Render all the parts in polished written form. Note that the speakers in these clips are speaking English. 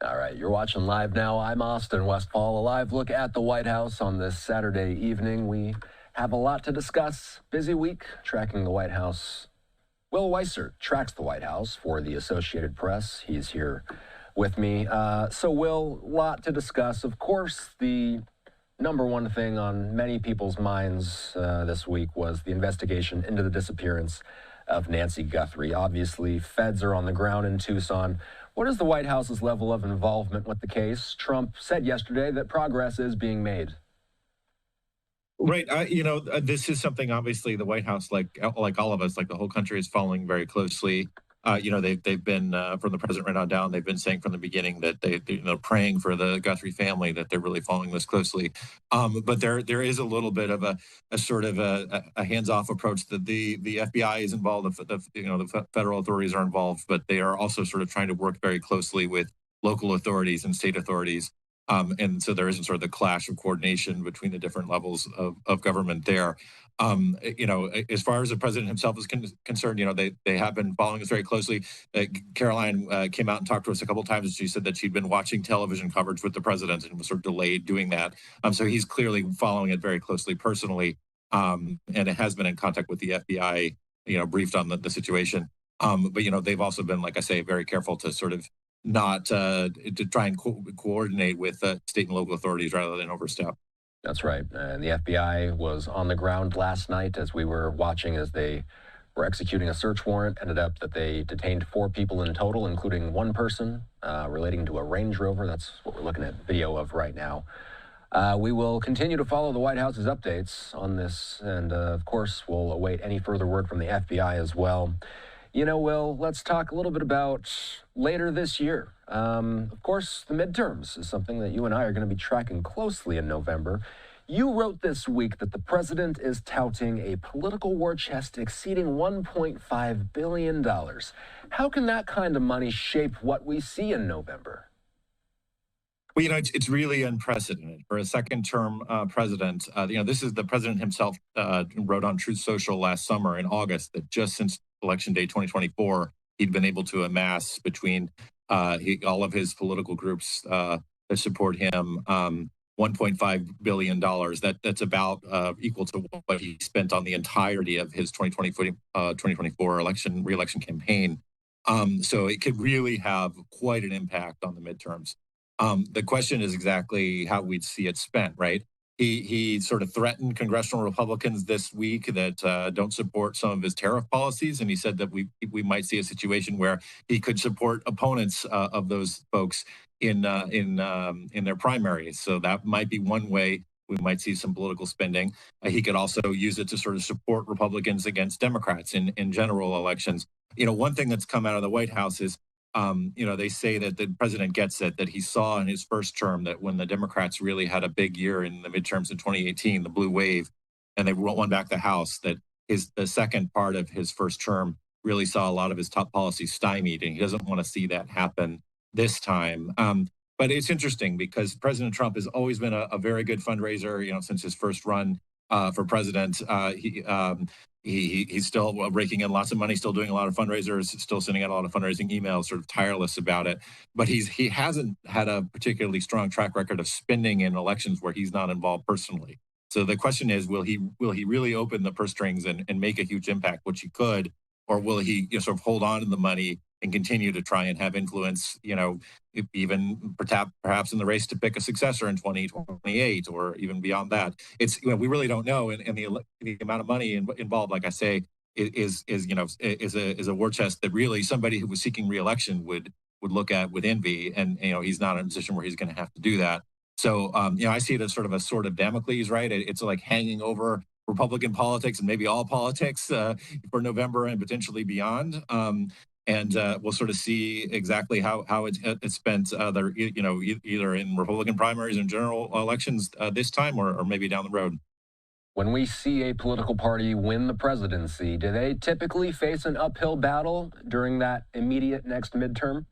All right, you're watching Live Now. I'm Austin Westfall. A live look at the White House on this Saturday evening. We have a lot to discuss. Busy week tracking the White House. Will Weissert tracks the White House for the Associated Press. He's here with me. So, Will, a lot to discuss. Of course, the number one thing on many people's minds this week was the investigation into the disappearance of Nancy Guthrie. Obviously, feds are on the ground in Tucson. What is the White House's level of involvement with the case? Trump said yesterday that progress is being made. Right. This is something obviously the White House, like all of us, like the whole country is following very closely. They've been from the president right on down. They've been saying from the beginning that they're praying for the Guthrie family, that they're really following this closely. But there is a little bit of a sort of a hands-off approach that the FBI is involved. The federal authorities are involved, but they are also sort of trying to work very closely with local authorities and state authorities. And so there isn't sort of the clash of coordination between the different levels of government there. As far as the president himself is concerned, they have been following us very closely. Caroline came out and talked to us a couple of times, and she said that she'd been watching television coverage with the president and was sort of delayed doing that. So he's clearly following it very closely personally, and it has been in contact with the FBI, briefed on the situation. But they've also been, like I say, very careful to sort of not to try and coordinate with state and local authorities rather than overstep. That's right. And the FBI was on the ground last night as we were watching as they were executing a search warrant. Ended up that they detained 4 people in total, including one person relating to a Range Rover. That's what we're looking at video of right now. We will continue to follow the White House's updates on this. And, of course, we'll await any further word from the FBI as well. Will, let's talk a little bit about later this year. Of course, the midterms is something that you and I are going to be tracking closely in November. You wrote this week that the president is touting a political war chest exceeding $1.5 billion. How can that kind of money shape what we see in November? Well, it's really unprecedented for a second-term president. This is the president himself wrote on Truth Social last summer in August that just since Election Day 2024, he'd been able to amass between all of his political groups that support him $1.5 billion. That's about equal to what he spent on the entirety of his 2024 re-election campaign. So it could really have quite an impact on the midterms. The question is exactly how we'd see it spent, right? He sort of threatened congressional Republicans this week that don't support some of his tariff policies, and he said that we might see a situation where he could support opponents of those folks in their primaries. So that might be one way we might see some political spending. He could also use it to sort of support Republicans against Democrats in general elections. One thing that's come out of the White House is they say that the president gets it, that he saw in his first term that when the Democrats really had a big year in the midterms in 2018, the blue wave, and they won back the House, that the second part of his first term really saw a lot of his top policies stymied, and he doesn't want to see that happen this time. But it's interesting because President Trump has always been a very good fundraiser, since his first run for president. He's still raking in lots of money, still doing a lot of fundraisers, still sending out a lot of fundraising emails, sort of tireless about it. But he hasn't had a particularly strong track record of spending in elections where he's not involved personally. So the question is, will he really open the purse strings and make a huge impact, which he could, or will he sort of hold on to the money and continue to try and have influence, even perhaps in the race to pick a successor in 2028 or even beyond that? It's we really don't know, and the amount of money involved, like I say, is a war chest that really somebody who was seeking re-election would look at with envy, and he's not in a position where he's going to have to do that. So I see it as sort of a sword of Damocles, right? It's like hanging over Republican politics and maybe all politics for November and potentially beyond. And we'll sort of see exactly how it's spent either in Republican primaries and general elections this time or maybe down the road. When we see a political party win the presidency, do they typically face an uphill battle during that immediate next midterm?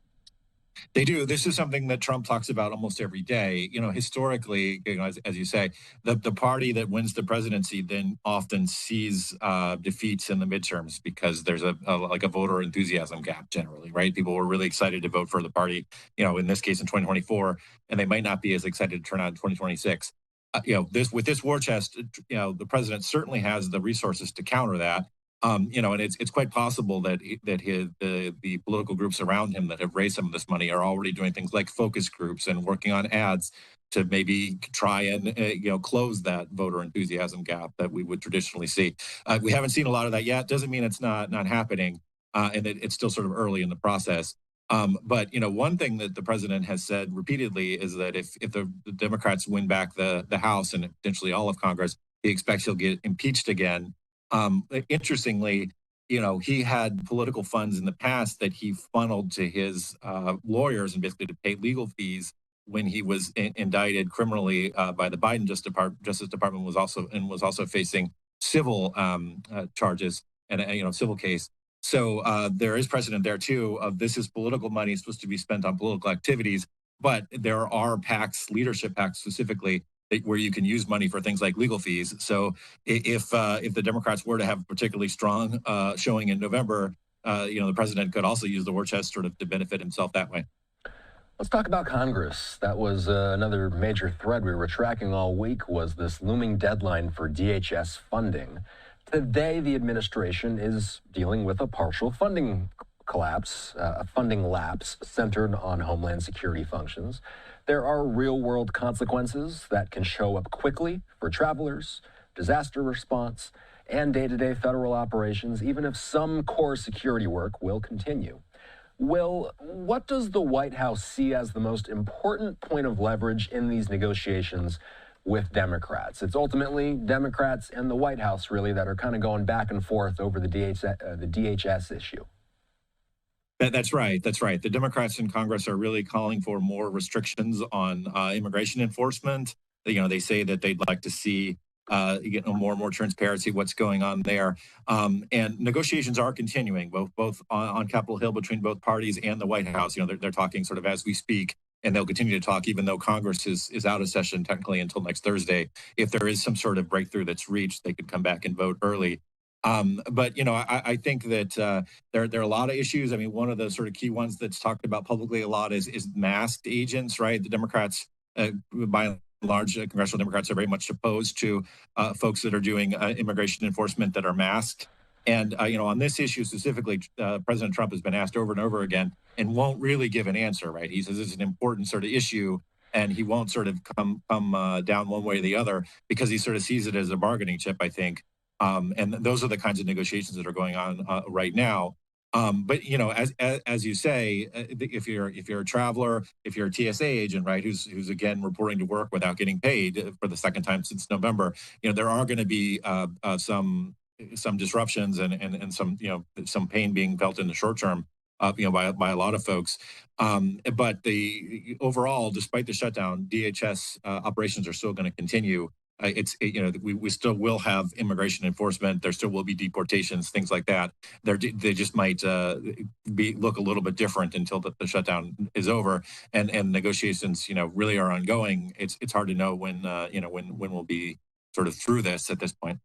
They do. This is something that Trump talks about almost every day. Historically, as you say, the party that wins the presidency then often sees defeats in the midterms because there's like a voter enthusiasm gap generally, right? People were really excited to vote for the party, in this case in 2024, and they might not be as excited to turn out in 2026. With this war chest, the president certainly has the resources to counter that. And it's quite possible that the political groups around him that have raised some of this money are already doing things like focus groups and working on ads to maybe try and close that voter enthusiasm gap that we would traditionally see. We haven't seen a lot of that yet. Doesn't mean it's not happening, and it's still sort of early in the process. But one thing that the president has said repeatedly is that if the Democrats win back the House and potentially all of Congress, he expects he'll get impeached again. Interestingly, he had political funds in the past that he funneled to his lawyers and basically to pay legal fees when he was indicted criminally by the Biden Justice Department was also facing civil charges and civil case. So there is precedent there too of this is political money supposed to be spent on political activities, but there are PACs, leadership PACs specifically, where you can use money for things like legal fees. So if the Democrats were to have a particularly strong showing in November, the president could also use the war chest sort of to benefit himself that way. Let's talk about Congress. That was another major thread we were tracking all week was this looming deadline for DHS funding. Today, the administration is dealing with a partial funding collapse, a funding lapse centered on Homeland Security functions. There are real-world consequences that can show up quickly for travelers, disaster response, and day-to-day federal operations, even if some core security work will continue. Will, what does the White House see as the most important point of leverage in these negotiations with Democrats? It's ultimately Democrats and the White House, really, that are kind of going back and forth over the DHS issue. That's right. That's right. The Democrats in Congress are really calling for more restrictions on immigration enforcement. They say that they'd like to see more and more transparency what's going on there. And negotiations are continuing, both on Capitol Hill between both parties and the White House. They're talking sort of as we speak, and they'll continue to talk even though Congress is out of session technically until next Thursday. If there is some sort of breakthrough that's reached, they could come back and vote early. But I think that there are a lot of issues. I mean, one of the sort of key ones that's talked about publicly a lot is masked agents, right? The Democrats, by and large, congressional Democrats are very much opposed to folks that are doing immigration enforcement that are masked. And on this issue specifically, President Trump has been asked over and over again and won't really give an answer, right? He says it's an important sort of issue, and he won't sort of come down one way or the other because he sort of sees it as a bargaining chip, I think. And those are the kinds of negotiations that are going on right now. But as you say, if you're a traveler, if you're a TSA agent, right, who's again reporting to work without getting paid for the second time since November, there are going to be some disruptions and some pain being felt in the short term, by a lot of folks. But the overall, despite the shutdown, DHS operations are still going to continue. We still will have immigration enforcement. There still will be deportations, things like that. They just might look a little bit different until the shutdown is over, and negotiations, really are ongoing. It's hard to know when we'll be sort of through this at this point.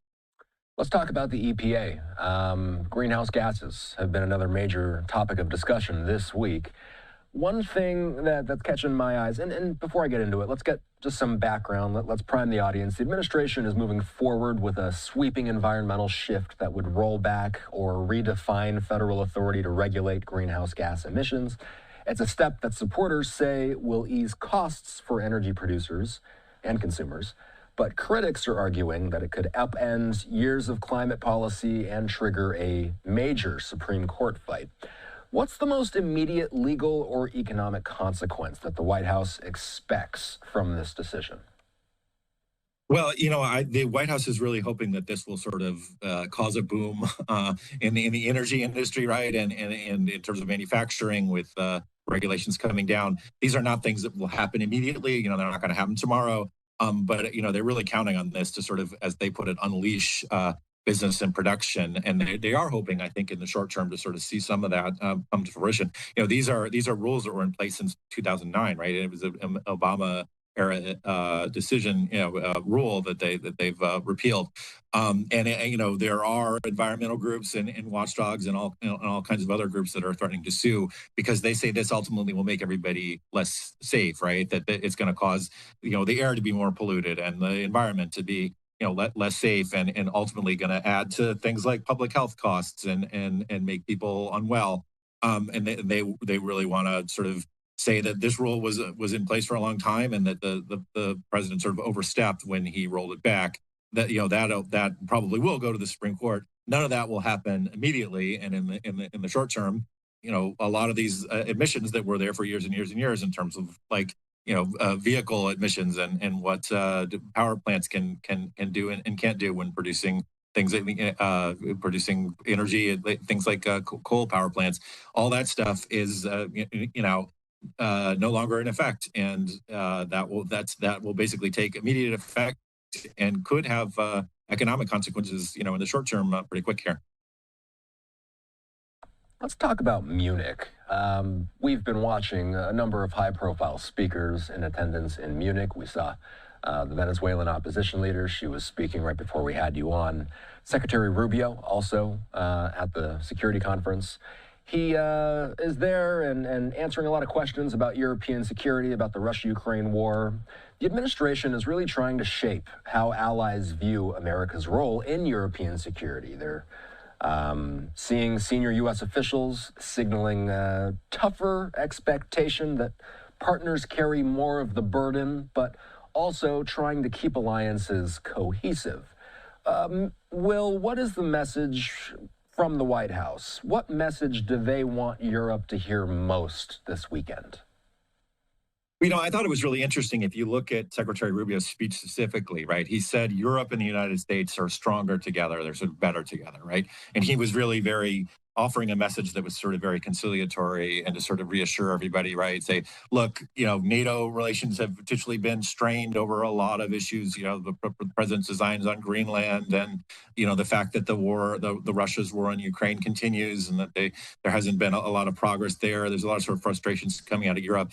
Let's talk about the EPA. Greenhouse gases have been another major topic of discussion this week. One thing that's catching my eyes, and before I get into it, let's get just some background. Let's prime the audience. The administration is moving forward with a sweeping environmental shift that would roll back or redefine federal authority to regulate greenhouse gas emissions. It's a step that supporters say will ease costs for energy producers and consumers, but critics are arguing that it could upend years of climate policy and trigger a major Supreme Court fight. What's the most immediate legal or economic consequence that the White House expects from this decision? Well, the White House is really hoping that this will sort of cause a boom in the energy industry, right? And in terms of manufacturing with regulations coming down. These are not things that will happen immediately. They're not going to happen tomorrow. But they're really counting on this to sort of, as they put it, unleash business and production, and they are hoping, I think, in the short term to sort of see some of that come to fruition. These are rules that were in place since 2009, right? It was an Obama era decision, rule that they've repealed. There are environmental groups and watchdogs and all kinds of other groups that are threatening to sue because they say this ultimately will make everybody less safe, right? That it's going to cause, the air to be more polluted and the environment to be, less safe, and ultimately going to add to things like public health costs and make people unwell. And they really want to sort of say that this rule was in place for a long time, and that the president sort of overstepped when he rolled it back. That that probably will go to the Supreme Court. None of that will happen immediately, and in the short term, a lot of these emissions that were there for years and years and years in terms of like vehicle emissions and what power plants can do and can't do when producing things like producing energy, things like coal power plants. All that stuff is no longer in effect, and that will basically take immediate effect and could have economic consequences, in the short term, pretty quick here. Let's talk about Munich. We've been watching a number of high-profile speakers in attendance in Munich. We saw the Venezuelan opposition leader. She was speaking right before we had you on. Secretary Rubio also at the security conference. He is there and answering a lot of questions about European security, about the Russia-Ukraine war. The administration is really trying to shape how allies view America's role in European security. They're seeing senior U.S. officials signaling a tougher expectation that partners carry more of the burden, but also trying to keep alliances cohesive. Will, what is the message from the White House? What message do they want Europe to hear most this weekend? I thought it was really interesting if you look at Secretary Rubio's speech specifically, right? He said Europe and the United States are stronger together. They're sort of better together, right? And he was really very offering a message that was sort of very conciliatory and to sort of reassure everybody, right? Say, look, NATO relations have potentially been strained over a lot of issues. The president's designs on Greenland, and the fact that the Russia's war on Ukraine continues, and that there hasn't been a lot of progress there. There's a lot of sort of frustrations coming out of Europe.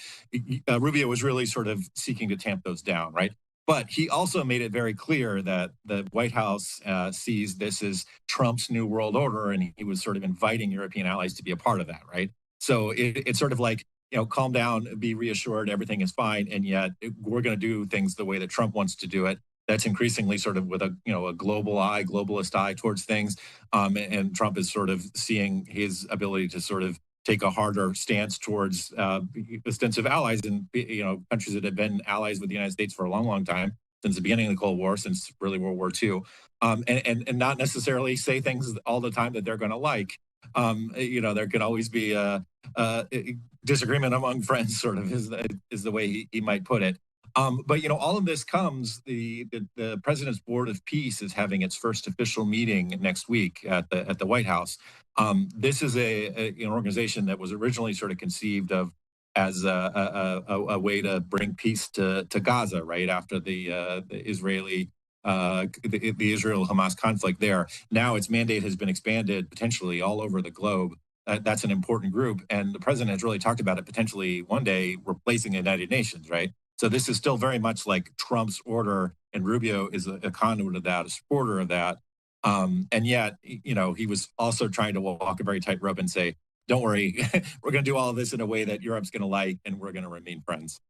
Rubio was really sort of seeking to tamp those down, right? But he also made it very clear that the White House sees this as Trump's new world order, and he was sort of inviting European allies to be a part of that, right? So it's sort of like, calm down, be reassured, everything is fine, and yet we're going to do things the way that Trump wants to do it. That's increasingly sort of with a globalist eye towards things, and Trump is sort of seeing his ability to sort of take a harder stance towards extensive allies and countries that have been allies with the United States for a long, long time, since the beginning of the Cold War, since really World War II, and not necessarily say things all the time that they're going to like. There can always be a disagreement among friends, sort of is the way he might put it. But all of this comes. The President's Board of Peace is having its first official meeting next week at the White House. This is an organization that was originally sort of conceived of as a way to bring peace to Gaza, right after the Israel-Hamas conflict there. Now its mandate has been expanded potentially all over the globe. That's an important group, and the president has really talked about it potentially one day replacing the United Nations, right? So this is still very much like Trump's order, and Rubio is a conduit of that, a supporter of that. And yet, he was also trying to walk a very tight rope and say, don't worry, we're going to do all of this in a way that Europe's going to like, and we're going to remain friends.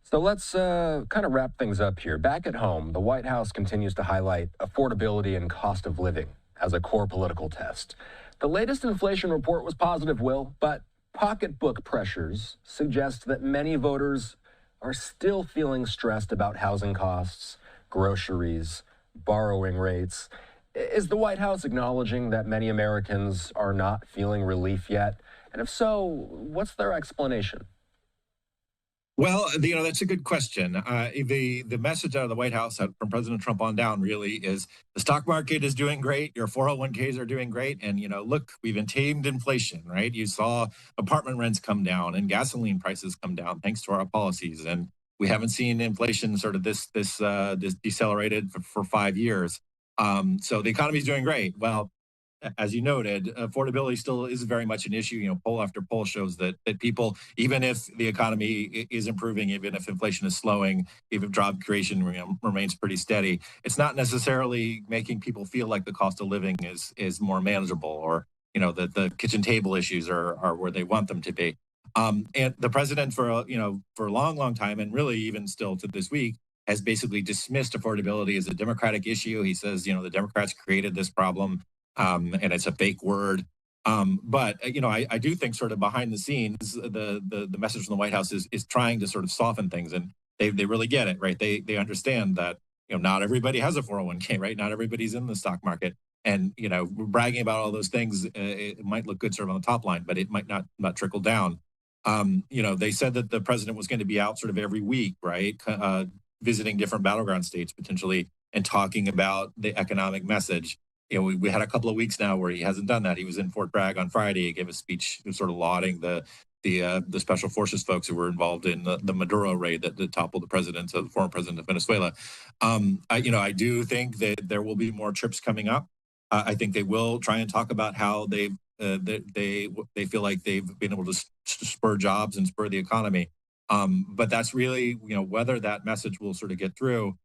So let's kind of wrap things up here. Back at home, the White House continues to highlight affordability and cost of living as a core political test. The latest inflation report was positive, Will, but pocketbook pressures suggest that many voters are still feeling stressed about housing costs, groceries, borrowing rates. Is the White House acknowledging that many Americans are not feeling relief yet? And if so, what's their explanation? Well, that's a good question. The message out of the White House from President Trump on down really is the stock market is doing great. Your 401ks are doing great. And, look, we've tamed inflation, right? You saw apartment rents come down and gasoline prices come down thanks to our policies. And we haven't seen inflation sort of this decelerated for 5 years. So the economy is doing great. Well, as you noted, affordability still is very much an issue. Poll after poll shows that people, even if the economy is improving, even if inflation is slowing, even if job creation remains pretty steady, it's not necessarily making people feel like the cost of living is more manageable, or that the kitchen table issues are where they want them to be. And the president, for a long time, and really even still to this week, has basically dismissed affordability as a Democratic issue. He says, the Democrats created this problem, and it's a fake word. But I do think, sort of behind the scenes, the message from the White House is trying to sort of soften things, and they really get it, right. They understand that not everybody has a 401k, right. Not everybody's in the stock market, and bragging about all those things, it might look good sort of on the top line, but it might not trickle down. They said that the president was going to be out sort of every week, right, visiting different battleground states potentially and talking about the economic message. We had a couple of weeks now where he hasn't done that. He was in Fort Bragg on Friday. He gave a speech sort of lauding the special forces folks who were involved in the Maduro raid that toppled the former president of Venezuela. I do think that there will be more trips coming up. I think they will try and talk about how they feel like they've been able to spur jobs and spur the economy. But that's really, whether that message will sort of get through.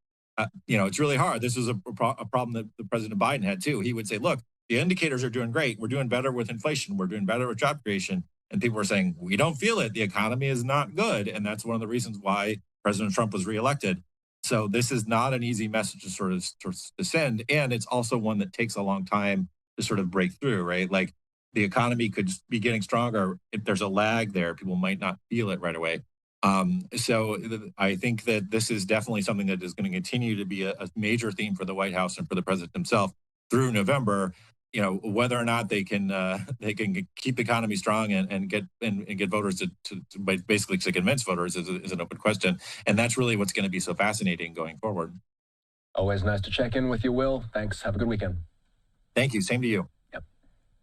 It's really hard. This is a problem that the President Biden had too. He would say, look, the indicators are doing great. We're doing better with inflation. We're doing better with job creation. And people were saying, we don't feel it. The economy is not good. And that's one of the reasons why President Trump was reelected. So this is not an easy message to sort of to send. And it's also one that takes a long time to sort of break through, right? Like, the economy could be getting stronger. If there's a lag there, people might not feel it right away. So I think that this is definitely something that is going to continue to be a major theme for the White House and for the president himself through November. Whether or not they can keep the economy strong and get voters to basically to convince voters is an open question. And that's really what's going to be so fascinating going forward. Always nice to check in with you, Will. Thanks. Have a good weekend. Thank you. Same to you.